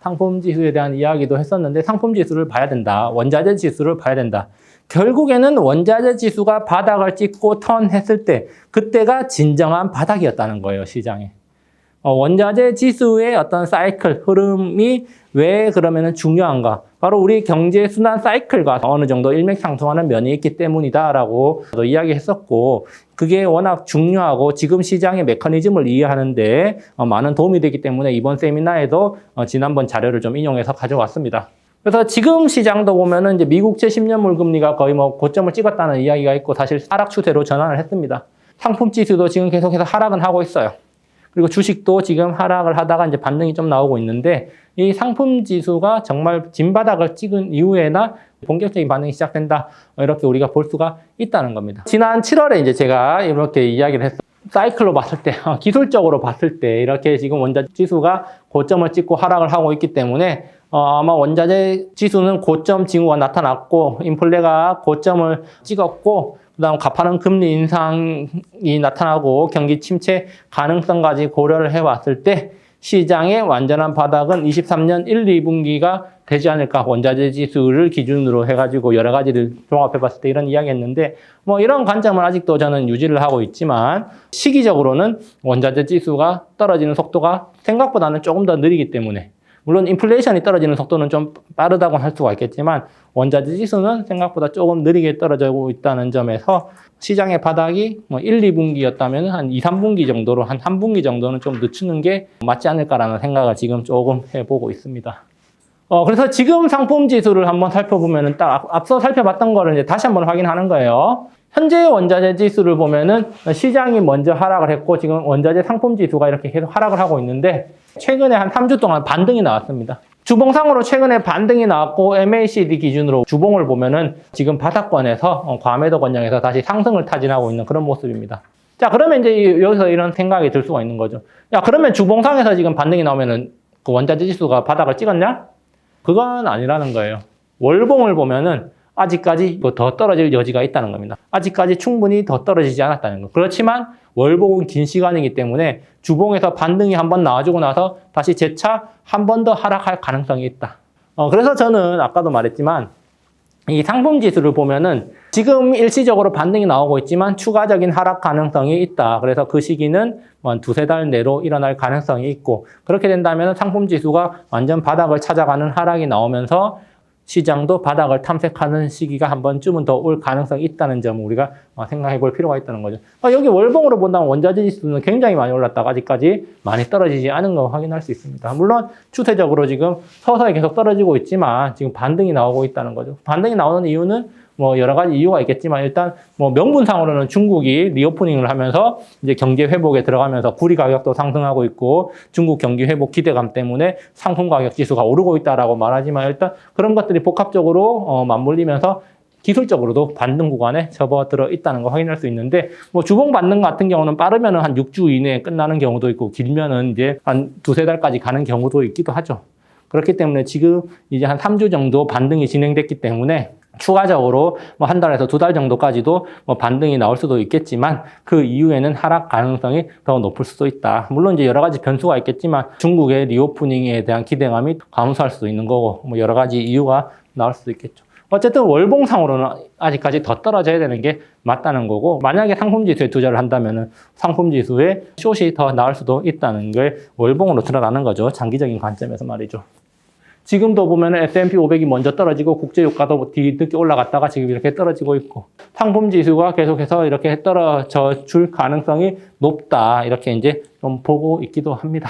상품 지수에 대한 이야기도 했었는데 상품 지수를 봐야 된다. 원자재 지수를 봐야 된다. 결국에는 원자재 지수가 바닥을 찍고 턴했을 때 그때가 진정한 바닥이었다는 거예요, 시장에. 원자재 지수의 어떤 사이클, 흐름이 왜 그러면은 중요한가? 바로 우리 경제 순환 사이클과 어느 정도 일맥상통하는 면이 있기 때문이다라고 이야기했었고, 그게 워낙 중요하고 지금 시장의 메커니즘을 이해하는데 많은 도움이 되기 때문에 이번 세미나에도 지난번 자료를 좀 인용해서 가져왔습니다. 그래서 지금 시장도 보면은 이제 미국채 10년 물금리가 거의 뭐 고점을 찍었다는 이야기가 있고 사실 하락 추세로 전환을 했습니다. 상품 지수도 지금 계속해서 하락은 하고 있어요. 그리고 주식도 지금 하락을 하다가 이제 반등이 좀 나오고 있는데 이 상품 지수가 정말 진바닥을 찍은 이후에나 본격적인 반응이 시작된다. 이렇게 우리가 볼 수가 있다는 겁니다. 지난 7월에 이제 제가 이렇게 이야기를 했어요. 사이클로 봤을 때, 기술적으로 봤을 때 이렇게 지금 원자재 지수가 고점을 찍고 하락을 하고 있기 때문에 아마 원자재 지수는 고점 징후가 나타났고 인플레가 고점을 찍었고 그다음 가파른 금리 인상이 나타나고 경기 침체 가능성까지 고려를 해봤을 때 시장의 완전한 바닥은 23년 1, 2분기가 되지 않을까. 원자재 지수를 기준으로 해가지고 여러 가지를 종합해봤을 때 이런 이야기했는데 뭐 이런 관점을 아직도 저는 유지를 하고 있지만 시기적으로는 원자재 지수가 떨어지는 속도가 생각보다는 조금 더 느리기 때문에 물론 인플레이션이 떨어지는 속도는 좀 빠르다고 할 수가 있겠지만 원자재 지수는 생각보다 조금 느리게 떨어지고 있다는 점에서 시장의 바닥이 뭐 1, 2분기였다면 한 2, 3분기 정도로 한 3분기 정도는 좀 늦추는 게 맞지 않을까라는 생각을 지금 조금 해보고 있습니다. 그래서 지금 상품 지수를 한번 살펴보면은 딱 앞서 살펴봤던 거를 이제 다시 한번 확인하는 거예요. 현재 원자재 지수를 보면은 시장이 먼저 하락을 했고 지금 원자재 상품 지수가 이렇게 계속 하락을 하고 있는데 최근에 한 3주 동안 반등이 나왔습니다. 주봉상으로 최근에 반등이 나왔고 MACD 기준으로 주봉을 보면은 지금 바닥권에서 과매도 권역에서 다시 상승을 타진하고 있는 그런 모습입니다. 자, 그러면 이제 여기서 이런 생각이 들 수가 있는 거죠. 야, 그러면 주봉상에서 지금 반등이 나오면은 그 원자재 지수가 바닥을 찍었냐? 그건 아니라는 거예요. 월봉을 보면은 아직까지 더 떨어질 여지가 있다는 겁니다. 아직까지 충분히 더 떨어지지 않았다는 거. 그렇지만 월봉은 긴 시간이기 때문에 주봉에서 반등이 한번 나와주고 나서 다시 재차 한 번 더 하락할 가능성이 있다. 그래서 저는 아까도 말했지만 이 상품 지수를 보면은 지금 일시적으로 반등이 나오고 있지만 추가적인 하락 가능성이 있다. 그래서 그 시기는 한 두세 달 내로 일어날 가능성이 있고 그렇게 된다면 상품 지수가 완전 바닥을 찾아가는 하락이 나오면서 시장도 바닥을 탐색하는 시기가 한 번쯤은 더 올 가능성이 있다는 점을 우리가 생각해 볼 필요가 있다는 거죠. 여기 월봉으로 본다면 원자재 지수는 굉장히 많이 올랐다가 아직까지 많이 떨어지지 않은 거 확인할 수 있습니다. 물론 추세적으로 지금 서서히 계속 떨어지고 있지만 지금 반등이 나오고 있다는 거죠. 반등이 나오는 이유는 뭐 여러 가지 이유가 있겠지만 일단 뭐 명분상으로는 중국이 리오프닝을 하면서 이제 경제 회복에 들어가면서 구리 가격도 상승하고 있고 중국 경기 회복 기대감 때문에 상품 가격 지수가 오르고 있다라고 말하지만 일단 그런 것들이 복합적으로 맞물리면서 기술적으로도 반등 구간에 접어들어 있다는 거 확인할 수 있는데 뭐 주봉 반등 같은 경우는 빠르면은 한 6주 이내에 끝나는 경우도 있고 길면은 이제 한 두세 달까지 가는 경우도 있기도 하죠. 그렇기 때문에 지금 이제 한 3주 정도 반등이 진행됐기 때문에 추가적으로 뭐 한 달에서 두 달 정도까지도 뭐 반등이 나올 수도 있겠지만 그 이후에는 하락 가능성이 더 높을 수도 있다. 물론 이제 여러 가지 변수가 있겠지만 중국의 리오프닝에 대한 기대감이 감소할 수도 있는 거고 뭐 여러 가지 이유가 나올 수도 있겠죠. 어쨌든 월봉상으로는 아직까지 더 떨어져야 되는 게 맞다는 거고 만약에 상품지수에 투자를 한다면은 상품지수에 숏이 더 나올 수도 있다는 게 월봉으로 드러나는 거죠. 장기적인 관점에서 말이죠. 지금도 보면 S&P 500이 먼저 떨어지고 국제유가도 뒤늦게 올라갔다가 지금 이렇게 떨어지고 있고 상품지수가 계속해서 이렇게 떨어져 줄 가능성이 높다. 이렇게 이제 좀 보고 있기도 합니다.